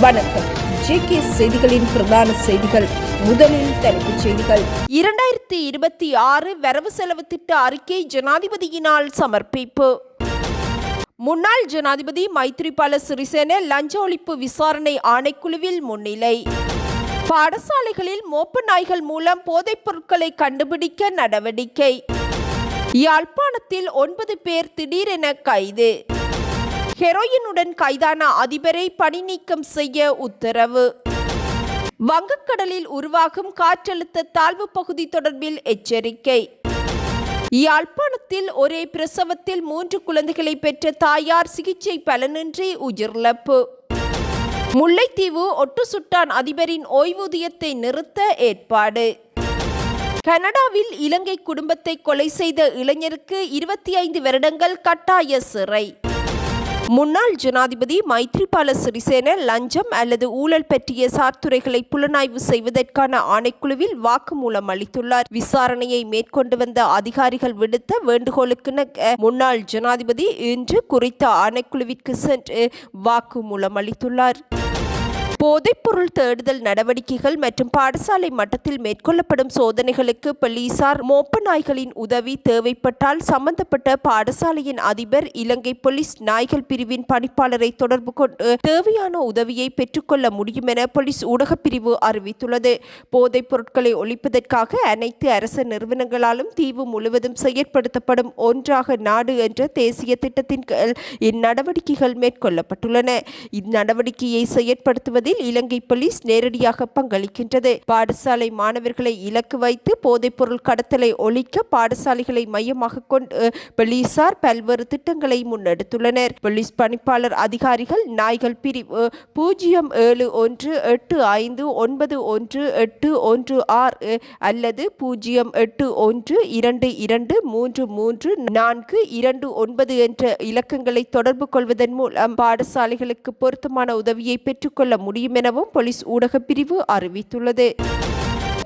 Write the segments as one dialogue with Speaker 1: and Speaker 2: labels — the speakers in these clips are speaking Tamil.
Speaker 1: வணக்கம். ஜேகே செய்திகளின் பிரதான செய்திகள். முதலில் தலைப்புச் செய்திகள். 2026 வரவு செலவு திட்ட அறிக்கை ஜனாதிபதியினால் சமர்ப்பிப்பு. முன்னாள் ஜனாதிபதி மைத்ரிபால சிறிசேன லஞ்ச ஒழிப்பு விசாரணை ஆணைக்குழுவில் முன்னிலை. பாடசாலைகளில் மோப்ப நாய்கள் மூலம் போதைப் பொருட்களை கண்டுபிடிக்க நடவடிக்கை. யாழ்ப்பாணத்தில் 9 பேர் திடீரென கைது. ஹெரோயினுடன் கைதான அதிபரை பணி நீக்கம் செய்ய உத்தரவு. வங்கக்கடலில் உருவாகும் காற்றழுத்த தாழ்வு பகுதி தொடர்பில் எச்சரிக்கை. யாழ்ப்பாணத்தில் ஒரே பிரசவத்தில் 3 குழந்தைகளை பெற்ற தாயார் சிகிச்சை பலனின்றி உயிரிழப்பு. முல்லைத்தீவு ஒட்டு சுட்டான் அதிபரின் ஓய்வூதியத்தை நிறுத்த ஏற்பாடு. கனடாவில் இலங்கை குடும்பத்தை கொலை செய்த இளைஞருக்கு 25 வருடங்கள் கட்டாய சிறை. முன்னாள் ஜனாதிபதி மைத்ரிபால சிறிசேன லஞ்சம் அல்லது ஊழல் பற்றிய சார்துறைகளை புலனாய்வு செய்வதற்கான ஆணைக்குழுவில் வாக்குமூலம் அளித்துள்ளார். விசாரணையை மேற்கொண்டு வந்த அதிகாரிகள் விடுத்த வேண்டுகோளுக்கு முன்னாள் ஜனாதிபதி இன்று குறித்த ஆணைக்குழுவிற்கு சென்று வாக்குமூலம் அளித்துள்ளார். போதைப்பொருள் தேடுதல் நடவடிக்கைகள் மற்றும் பாடசாலை மட்டத்தில் மேற்கொள்ளப்படும் சோதனைகளுக்கு போலீசார் மோப்ப நாய்களின் உதவி தேவைப்பட்டால் சம்பந்தப்பட்ட பாடசாலையின் அதிபர் இலங்கை போலீஸ் நாய்கள் பிரிவின் பணிப்பாளரை தொடர்பு கொண்டு தேவையான உதவியை பெற்றுக்கொள்ள முடியும் என போலீஸ் ஊடகப் பிரிவு அறிவித்துள்ளது. போதைப் பொருட்களை ஒழிப்பதற்காக அனைத்து அரச நிறுவனங்களாலும் தீவு முழுவதும் செயற்படுத்தப்படும் ஒன்றாக நாடு என்ற தேசிய திட்டத்தின் கீழ் இந்நடவடிக்கைகள் மேற்கொள்ளப்பட்டுள்ளன. இந்நடவடிக்கையை செயற்படுத்துவதில் இலங்கை போலீஸ் நேரடியாக பங்களிக்கின்றது. பாடசாலை மாணவர்களை இலக்கு வைத்து போதைப்பொருள் கடத்தலை ஒழிக்க பாடசாலைகளை மையமாக கொண்டு போலீசார் பல்வேறு திட்டங்களை முன்னெடுத்துள்ளனர். போலீஸ் பணிப்பாளர் அதிகாரிகள் நாய்கள் பிரிவு 078591816 அல்லது 0812233429 என்ற இலக்கங்களை தொடர்பு கொள்வதன் மூலம் பாடசாலைகளுக்கு பொருத்தமான உதவியை பெற்றுக்கொள்ள முடியும் எனவும் போலீஸ் ஊடகப் பிரிவு அறிவித்துள்ளது.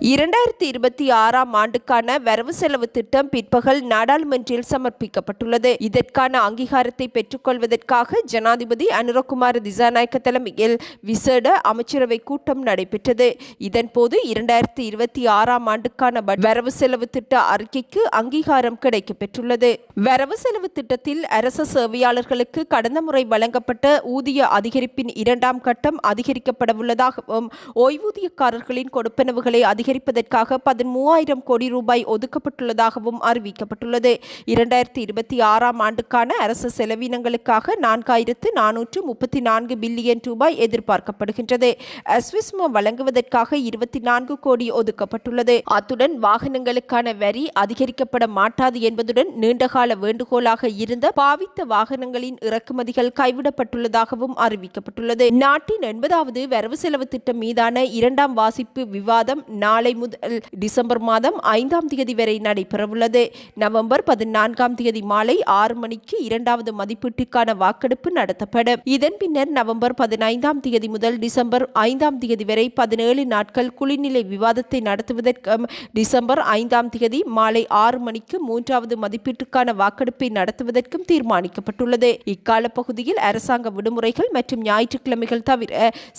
Speaker 1: 2026 ஆண்டுக்கான வரவு செலவு திட்டம் பிற்பகல் நாடாளுமன்றில் சமர்ப்பிக்கப்பட்டுள்ளது. இதற்கான அங்கீகாரத்தை பெற்றுக்கொள்வதற்காக ஜனாதிபதி அனுரகுமார திசாநாயக்க தலைமையில் விசேட அமைச்சரவை கூட்டம் நடைபெற்றது. இதன்போது 2026 ஆண்டுக்கான வரவு செலவு திட்ட அறிக்கைக்கு அங்கீகாரம் கிடைக்கப்பெற்றுள்ளது. வரவு செலவு திட்டத்தில் அரச சேவையாளர்களுக்கு கடந்த முறை வழங்கப்பட்ட ஊதிய அதிகரிப்பின் 2ஆம் கட்டம் அதிகரிக்கப்படவுள்ளதாகவும் ஓய்வூதியக்காரர்களின் கொடுப்பனவுகளை அதிகரிப்பதற்காக 13,000 கோடி ரூபாய் ஒதுக்கப்பட்டுள்ளதாகவும் அறிவிக்கப்பட்டுள்ளது. 2026 ஆண்டுக்கான அரசு செலவினங்களுக்காக 4,434 பில்லியன் ரூபாய் எதிர்பார்க்கப்படுகின்றது. அஸ்விஸ்ம வழங்குவதற்காக 24 கோடி ஒதுக்கப்பட்டுள்ளது. அத்துடன் வாகனங்களுக்கான வரி அதிகரிக்கப்பட மாட்டாது என்பதுடன் நீண்டகால வேண்டுகோளாக இருந்த பாவித்த வாகனங்களின் இறக்குமதிகள் கைவிடப்பட்டுள்ளதாகவும் அறிவிக்கப்பட்டுள்ளது. நாட்டின் 80வது வரவு செலவு திட்டம் மீதான 2ஆம் வாசிப்பு விவாதம் நாளை முதல் டிசம்பர் மாதம் 5ஆம் தேதி வரை நடைபெறவுள்ளது. நவம்பர் 14ஆம் தேதி மாலை 6 மணிக்கு 2வது மதிப்பீட்டுக்கான வாக்கெடுப்பு நடத்தப்படும். இதன் பின்னர் நவம்பர் 15ஆம் தேதி முதல் டிசம்பர் 5ஆம் தேதி வரை 17 நாட்கள் குளிர்நிலை விவாதத்தை நடத்துவதற்கும் டிசம்பர் 5ஆம் தேதி மாலை 6 மணிக்கு 3வது மதிப்பீட்டுக்கான வாக்கெடுப்பை நடத்துவதற்கும் தீர்மானிக்கப்பட்டுள்ளது. இக்கால பகுதியில் அரசாங்க விடுமுறைகள் மற்றும் ஞாயிற்றுக்கிழமைகள் தவிர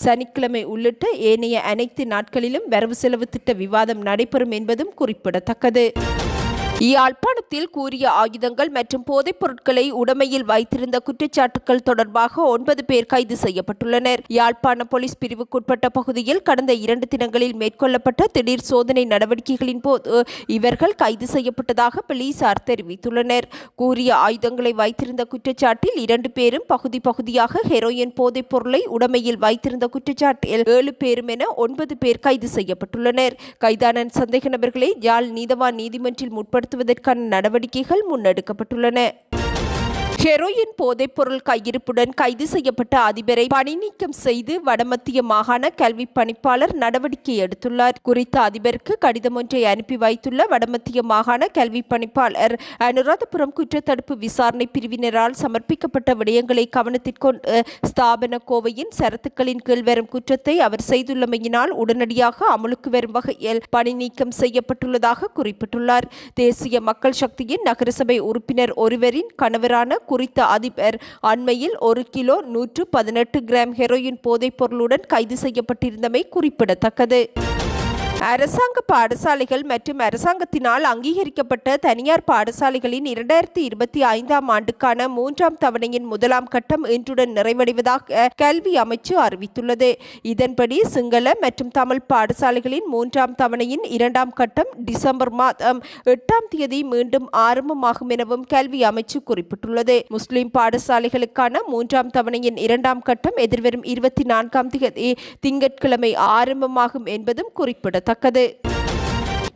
Speaker 1: சனிக்கிழமை உள்ளிட்ட ஏனைய அனைத்து நாட்களிலும் வரவு செலவு திட்ட விவாதம் நடைபெறும் என்பதும் குறிப்பிடத்தக்கது. யாழ்ப்பாணத்தில் கூறிய ஆயுதங்கள் மற்றும் போதைப் பொருட்களை உடைமையில் வைத்திருந்த குற்றச்சாட்டுகள் தொடர்பாக 9 பேர் கைது செய்யப்பட்டுள்ளனர். யாழ்ப்பாண போலீஸ் பிரிவுக்குட்பட்ட பகுதியில் கடந்த 2 தினங்களில் மேற்கொள்ளப்பட்ட திடீர் சோதனை நடவடிக்கைகளின் போது இவர்கள் கைது செய்யப்பட்டதாக போலீசார் தெரிவித்துள்ளனர். கூறிய ஆயுதங்களை வைத்திருந்த குற்றச்சாட்டில் 2 பேரும் பகுதியாக ஹெரோயின் போதைப் பொருளை உடைமையில் வைத்திருந்த குற்றச்சாட்டில் 7 பேரும் என 9 பேர் கைது செய்யப்பட்டுள்ளனர். கைதான சந்தேக நபர்களை யாழ் நீதவான் நீதிமன்றில் முற்படுத்த நடவடிக்கைகள் முன்னெடுக்கப்பட்டுள்ளன. ஹெரோயின் போதைப் பொருள் கையிருப்புடன் கைது செய்யப்பட்ட அதிபரை பணி நீக்கம் செய்து வடமத்திய மாகாண கல்வி பணிப்பாளர் நடவடிக்கை எடுத்துள்ளார். குறித்த அதிபருக்கு கடிதம் ஒன்றை அனுப்பி வைத்துள்ள வடமத்திய மாகாண கல்வி பணிப்பாளர் அனுராதபுரம் குற்றத்தடுப்பு விசாரணை பிரிவினரால் சமர்ப்பிக்கப்பட்ட விடயங்களை கவனத்திற்கொண்டு ஸ்தாபன கோவையின் சரத்துக்களின் கீழ் வரும் குற்றத்தை அவர் செய்துள்ளமையினால் உடனடியாக அமலுக்கு வரும் வகையில் பணி நீக்கம் செய்யப்பட்டுள்ளதாக குறிப்பிட்டுள்ளார். தேசிய மக்கள் சக்தியின் நகரசபை உறுப்பினர் ஒருவரின் கணவரான குறித்த அதிபர் அண்மையில் 1 கிலோ 118 கிராம் ஹெரோயின் போதைப் பொருளுடன் கைது செய்யப்பட்டிருந்தமை குறிப்பிடத்தக்கது. அரசாங்க பாடசாலைகள் மற்றும் அரசாங்கத்தினால் அங்கீகரிக்கப்பட்ட தனியார் பாடசாலைகளின் 2025 ஆண்டுக்கான 3ஆம் தவணையின் 1ஆம் கட்டம் இன்றுடன் நிறைவடைவதாக கல்வி அமைச்சு அறிவித்துள்ளது. இதன்படி சிங்கள மற்றும் தமிழ் பாடசாலைகளின் 3ஆம் தவணையின் 2ஆம் கட்டம் டிசம்பர் மாதம் 8ஆம் தேதி மீண்டும் ஆரம்பமாகும் எனவும் கல்வி அமைச்சு குறிப்பிட்டுள்ளது. முஸ்லிம் பாடசாலைகளுக்கான 3ஆம் தவணையின் 2ஆம் கட்டம் எதிர்வரும் 24ஆம் தேதி திங்கட்கிழமை ஆரம்பமாகும் என்பதும் குறிப்பிடத்தக்கது.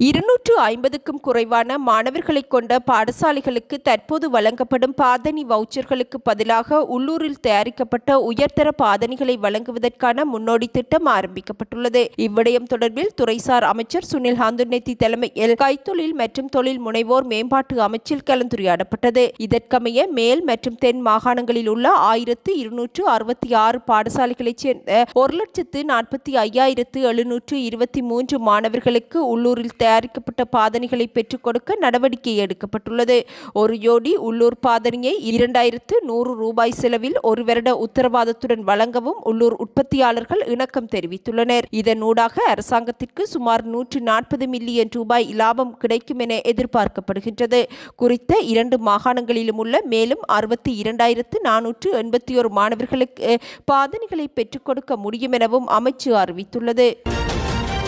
Speaker 1: 250க்கும் குறைவான மாணவர்களை கொண்ட பாடசாலைகளுக்கு தற்போது வழங்கப்படும் பாதணி வவுச்சர்களுக்கு பதிலாக உள்ளூரில் தயாரிக்கப்பட்ட உயர்தர பாதணிகளை வழங்குவதற்கான முன்னோடி திட்டம் ஆரம்பிக்கப்பட்டுள்ளது. இவ்விடயம் தொடர்பில் துறைசார் அமைச்சர் சுனில் ஹந்துன்னெத்தி தலைமையில் கைத்தொழில் மற்றும் தொழில் முனைவோர் மேம்பாட்டு அமைச்சில் கலந்துரையாடப்பட்டது. இதற்கமைய மேல் மற்றும் தென் மாகாணங்களில் உள்ள 1266 பாடசாலைகளைச் சேர்ந்த 1,45,723 மாணவர்களுக்கு உள்ளூரில் தயாரிக்கப்பட்ட பாதணிகளை பெற்றுக் கொடுக்க நடவடிக்கை எடுக்கப்பட்டுள்ளது. ஒரு ஜோடி உள்ளூர் பாதணியை 2100 ரூபாய் செலவில் 1 வருட உத்தரவாதத்துடன் வழங்கவும் உள்ளூர் உற்பத்தியாளர்கள் இணக்கம் தெரிவித்துள்ளனர். இதனூடாக அரசாங்கத்திற்கு சுமார் 140 மில்லியன் ரூபாய் லாபம் கிடைக்கும் என எதிர்பார்க்கப்படுகின்றது. குறித்த 2 மாகாணங்களிலும் உள்ள மேலும் 62,481 மாணவர்களுக்கு பாதணிகளை பெற்றுக் கொடுக்க முடியும் எனவும் அமைச்சு அறிவித்துள்ளது.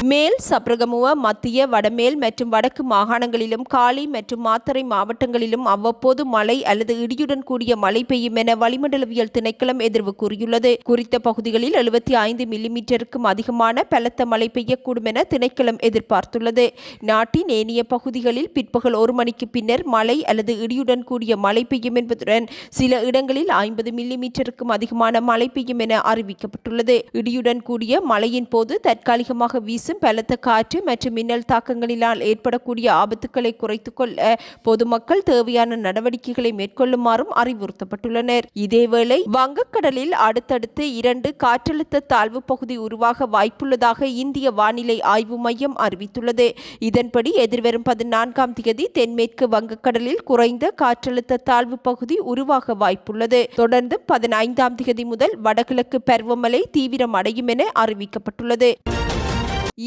Speaker 1: மேல் சப்ரகமுவ, மத்திய, வடமேல் மற்றும் வடக்கு மாகாணங்களிலும் காலி மற்றும் மாத்தறை மாவட்டங்களிலும் அவ்வப்போது மழை அல்லது இடியுடன் கூடிய மழை பெய்யும் என வளிமண்டலவியல் திணைக்களம் எதிர்வு கூறியுள்ளது. குறித்த பகுதிகளில் 75 மில்லிமீட்டருக்கும் அதிகமான பலத்த மழை பெய்யக்கூடும் என திணைக்களம் எதிர்பார்த்துள்ளது. நாட்டின் ஏனைய பகுதிகளில் பிற்பகல் 1 மணிக்கு பின்னர் மழை அல்லது இடியுடன் கூடிய மழை பெய்யும் என்பதுடன் சில இடங்களில் 50 மில்லிமீட்டருக்கும் அதிகமான மழை பெய்யும் என அறிவிக்கப்பட்டுள்ளது. இடியுடன் கூடிய மழையின் போது தற்காலிகமாக வீசும் பலத்த காற்று மற்றும் மின்னல் தாக்கங்களினால் ஏற்படக்கூடிய ஆபத்துக்களை குறைத்துக் கொள்ள பொதுமக்கள் தேவையான நடவடிக்கைகளை மேற்கொள்ளுமாறும் அறிவுறுத்தப்பட்டுள்ளனர். இதேவேளை வங்கக்கடலில் அடுத்தடுத்து 2 காற்றழுத்த தாழ்வு பகுதி உருவாக வாய்ப்புள்ளதாக இந்திய வானிலை ஆய்வு மையம் அறிவித்துள்ளது. இதன்படி எதிர்வரும் 14ஆம் தேதி தென்மேற்கு வங்கக்கடலில் குறைந்த காற்றழுத்த தாழ்வு பகுதி உருவாக வாய்ப்புள்ளது. தொடர்ந்து 15ஆம் தேதி முதல் வடகிழக்கு பருவமழை தீவிரமடையும் என அறிவிக்கப்பட்டுள்ளது.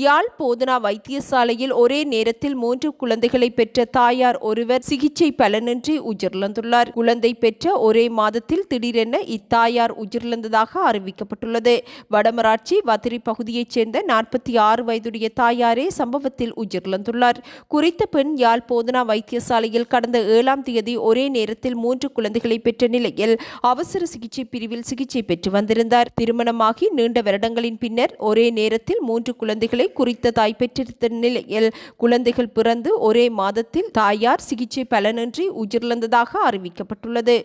Speaker 1: யாழ் போதனா வைத்தியசாலையில் ஒரே நேரத்தில் 3 குழந்தைகளை பெற்ற தாயார் ஒருவர் சிகிச்சை பலனின்றி உயிரிழந்துள்ளார். குழந்தை பெற்ற ஒரே மாதத்தில் திடீரென இத்தாயார் உயிரிழந்ததாக அறிவிக்கப்பட்டுள்ளது. வடமராட்சி வத்திரி பகுதியைச் சேர்ந்த 46 வயதுடைய தாயாரே சம்பவத்தில் உயிரிழந்துள்ளார். குறித்த பெண் யாழ் போதனா வைத்தியசாலையில் கடந்த 7ஆம் தேதி ஒரே நேரத்தில் 3 குழந்தைகளை பெற்ற நிலையில் அவசர சிகிச்சை பிரிவில் சிகிச்சை பெற்று வந்திருந்தார். திருமணமாகி நீண்ட வருடங்களின் பின்னர் ஒரே நேரத்தில் 3 குழந்தைகள் குறித்த தாய் பெற்றிருந்த நிலையில் குழந்தைகள் பிறந்து ஒரே மாதத்தில் தாயார் சிகிச்சை பலனின்றி உயிரிழந்ததாக அறிவிக்கப்பட்டுள்ளது.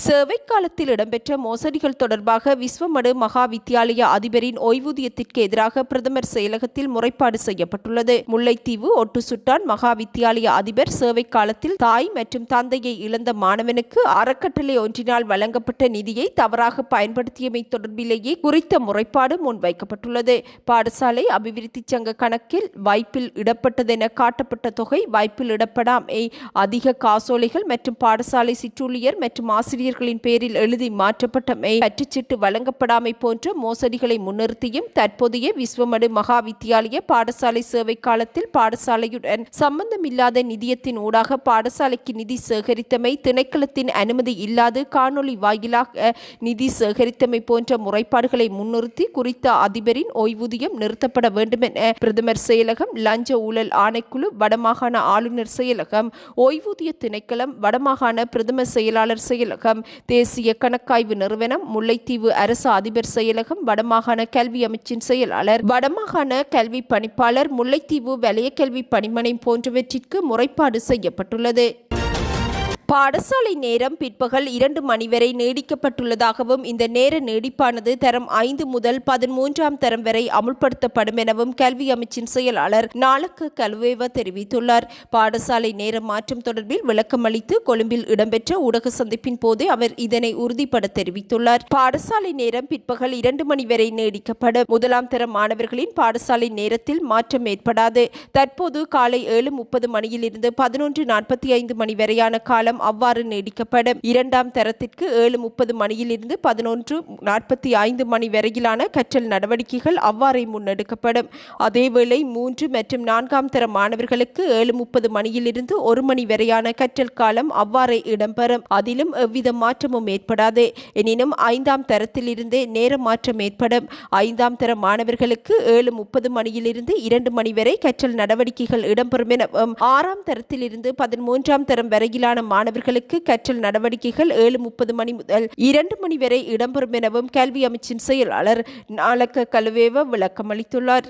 Speaker 1: சேவை காலத்தில் இடம்பெற்ற மோசடிகள் தொடர்பாக விஸ்வமடு மகா வித்தியாலய அதிபரின் ஓய்வூதியத்திற்கு எதிராக பிரதமர் செயலகத்தில் முறைப்பாடு செய்யப்பட்டுள்ளது. முல்லைத்தீவு ஒட்டுசுட்டான் மகா வித்தியாலய அதிபர் சேவை காலத்தில் தாய் மற்றும் தந்தையை இழந்த மாணவனுக்கு அறக்கட்டளை ஒன்றினால் வழங்கப்பட்ட நிதியை தவறாக பயன்படுத்தியமை தொடர்பிலேயே குறித்த முறைப்பாடு முன்வைக்கப்பட்டுள்ளது. பாடசாலை அபிவிருத்தி சங்க கணக்கில் வைப்பில் இடப்பட்டதென காட்டப்பட்ட தொகை வைப்பில் இடப்படாமை, அதிக காசோலைகள் மற்றும் பாடசாலை சிற்றூழியர் மற்றும் ஆசிரியர் பேரில் எழுதி மாற்றப்பட்டமை, பற்றுச்சீட்டு வழங்கப்படாமை போன்ற மோசடிகளை முன்னிறுத்தியும் தற்போதைய விஸ்வமடு மகா வித்தியாலய பாடசாலை சேவை காலத்தில் பாடசாலையுடன் சம்பந்தமில்லாத நிதியத்தின் ஊடாக பாடசாலைக்கு நிதி சேகரித்தமை, திணைக்களத்தின் அனுமதி இல்லாது காணொலி வாயிலாக நிதி சேகரித்தமை போன்ற முறைப்பாடுகளை முன்னிறுத்தி குறித்த அதிபரின் ஓய்வூதியம் நிறுத்தப்பட வேண்டும் என பிரதமர் செயலகம், லஞ்ச ஊழல் ஆணைக்குழு, வடமாகாண ஆளுநர் செயலகம், ஓய்வூதிய திணைக்களம், வடமாகாண பிரதம செயலாளர் செயலகம், தேசிய கணக்காய்வு நிறுவனம், முல்லைத்தீவு அரசு அதிபர் செயலகம், வடமாகாண கல்வி அமைச்சின் செயலாளர், வடமாகாண கல்வி பணிப்பாளர், முல்லைத்தீவு வலய கல்வி பணிமனை போன்றவற்றிற்கு முறைப்பாடு செய்யப்பட்டுள்ளது. பாடசாலை நேரம் பிற்பகல் 2 மணி வரை நீடிக்கப்பட்டுள்ளதாகவும் இந்த நேர நீடிப்பானது தரம் 5 முதல் 13ஆம் தரம் வரை அமுல்படுத்தப்படும் எனவும் கல்வி அமைச்சின் செயலாளர் நாளக்க கலுவேவ தெரிவித்துள்ளார். பாடசாலை நேர மாற்றம் தொடர்பில் விளக்கமளித்து கொழும்பில் இடம்பெற்ற ஊடக சந்திப்பின் போது அவர் இதனை உறுதிபட தெரிவித்துள்ளார். பாடசாலை நேரம் பிற்பகல் 2 மணி வரை நீடிக்கப்படும். 1ஆம் தர மாணவர்களின் பாடசாலை நேரத்தில் மாற்றம் ஏற்படாது. தற்போது காலை 7:30 மணியிலிருந்து 11:45 மணி வரையான காலம் காலம் அவ்வாறு நீடிக்கப்படும். 2ஆம் தரத்திற்கு 7:30 மணியிலிருந்து 11:45 மணி வரையிலான கற்றல் நடவடிக்கைகள் அவ்வாறே முன்னெடுக்கப்படும். அதேவேளை 3 மற்றும் 4ஆம் தர மாணவர்களுக்கு 7:30 மணியிலிருந்து 1 மணி வரையான கற்றல் காலம் அவ்வாறே இடம்பெறும். அதிலும் எவ்வித மாற்றமும் ஏற்படாது. எனினும் 5ஆம் தரத்திலிருந்தே நேர மாற்றம் ஏற்படும். 5ஆம் தர மாணவர்களுக்கு 7:30 மணியிலிருந்து 2 மணி வரை கற்றல் நடவடிக்கைகள் இடம்பெறும் எனவும் 6ஆம் தரத்திலிருந்து 13ஆம் தரம் வரையிலான மாணவர்களுக்கு கற்றல் நடவடிக்கைகள் 7:30 மணி முதல் 2 மணி வரை இடம்பெறும் எனவும் கல்வி அமைச்சின் செயலாளர் நாலக்க கலுவேவ விளக்கமளித்துள்ளார்.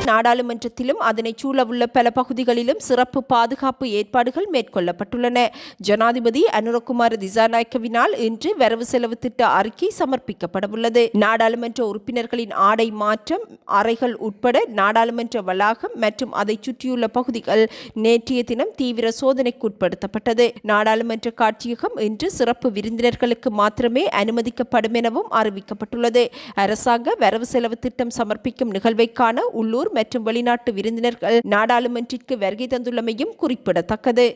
Speaker 1: நாடாளுமன்றத்திலும் அதனைச் சூழவுள்ள பல பகுதிகளிலும் சிறப்பு பாதுகாப்பு ஏற்பாடுகள் மேற்கொள்ளப்பட்டுள்ளன. ஜனாதிபதி அனுரகுமார திசாநாயக்கவினால் இன்று வரவு செலவு திட்ட அறிக்கை சமர்ப்பிக்கப்படவுள்ளது. நாடாளுமன்ற உறுப்பினர்களின் ஆடை மாற்றம், அறைகள் உட்பட நாடாளுமன்ற வளாகம் மற்றும் அதை சுற்றியுள்ள பகுதிகள் நேற்றைய தினம் தீவிர சோதனைக்குட்படுத்தப்பட்டது. நாடாளுமன்ற காட்சியகம் இன்று சிறப்பு விருந்தினர்களுக்கு மாத்திரமே அனுமதிக்கப்படும் எனவும் அறிவிக்கப்பட்டுள்ளது. அரசாங்க வரவு செலவு திட்டம் சமர்ப்பிக்கும் நிகழ்வைக்கான உள்ளூர் மற்றும் வெளிநாட்டு விருந்தினர்கள் நாடாளுமன்றிற்கு வருகை தந்துள்ளமையும் குறிப்பிடத்தக்கது.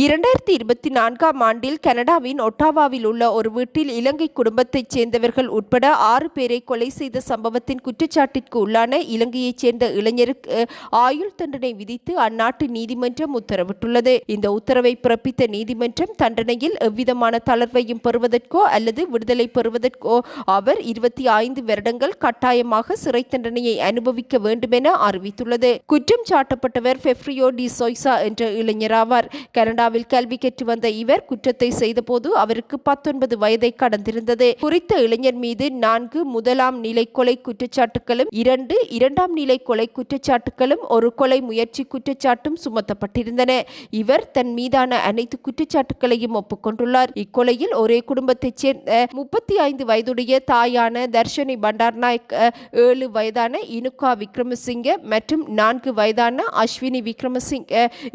Speaker 1: 2024ஆம் ஆண்டில் கனடாவின் ஒட்டாவாவில் உள்ள ஒரு வீட்டில் இலங்கை குடும்பத்தைச் சேர்ந்தவர்கள் உட்பட 6 பேரை கொலை செய்த சம்பவத்தின் குற்றச்சாட்டிற்கு உள்ளான இலங்கையைச் சேர்ந்த இளைஞருக்கு ஆயுள் தண்டனை விதித்து அந்நாட்டு நீதிமன்றம் உத்தரவிட்டுள்ளது. இந்த உத்தரவை பிறப்பித்த நீதிமன்றம் தண்டனையில் எவ்விதமான தளர்வையும் பெறுவதற்கோ அல்லது விடுதலை பெறுவதற்கோ அவர் 25 வருடங்கள் கட்டாயமாக சிறை தண்டனையை அனுபவிக்க வேண்டும் என அறிவித்துள்ளது. குற்றம் சாட்டப்பட்டவர் ஃபெப்ரியோ டி சொய்சா என்ற இளைஞராவார். கனடாவில் கல்வி கற்று வந்த இவர் குற்றத்தை செய்தபோது அவருக்கு 19 வயதை கடந்திருந்தது. குறித்த இளைஞர் மீது 4 முதலாம் நிலை கொலை குற்றச்சாட்டுகளும் 2 இரண்டாம் நிலை கொலை குற்றச்சாட்டுகளும் ஒரு கொலை முயற்சி குற்றச்சாட்டும் சுமத்தப்பட்டிருந்தன. இவர் தன் மீதான அனைத்து குற்றச்சாட்டுகளையும் ஒப்புக்கொண்டுள்ளார். இக்கொலையில் ஒரே குடும்பத்தைச் சேர்ந்த 35 வயதுடைய தாயான தர்ஷனி பண்டார்நாயக், 7 வயதான இனுகா விக்ரமசிங்க மற்றும் 4 வயதான அஸ்வினி விக்ரமசிங்க,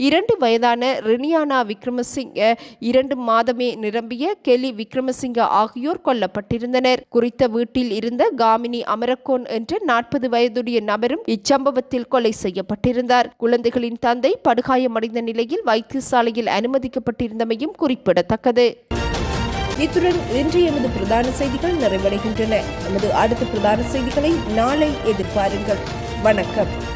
Speaker 1: 2 வயதான ரினியானா விக்ரமசிங்க, 2 மாதமே நிரம்பிய கெலி விக்ரமசிங்க ஆகியோர் கொல்லப்பட்டிருந்தனர். குறித்த வீட்டில் இருந்த காமினி அமரக்கோன் என்ற 40 வயதுடைய நபரும் இச்சம்பவத்தில் கொலை செய்யப்பட்டிருந்தார். குழந்தைகளின் தந்தை படுகாயமடைந்த நிலையில் வைத்தியசாலையில் அனுமதிக்கப்பட்டிருந்தமையும் குறிப்பிடத்தக்கது. இத்துடன் இன்று எமது பிரதான செய்திகள் நிறைவடைகின்றன. நமது அடுத்த பிரதான செய்திகளை நாளை எதிர்பாருங்கள். வணக்கம்.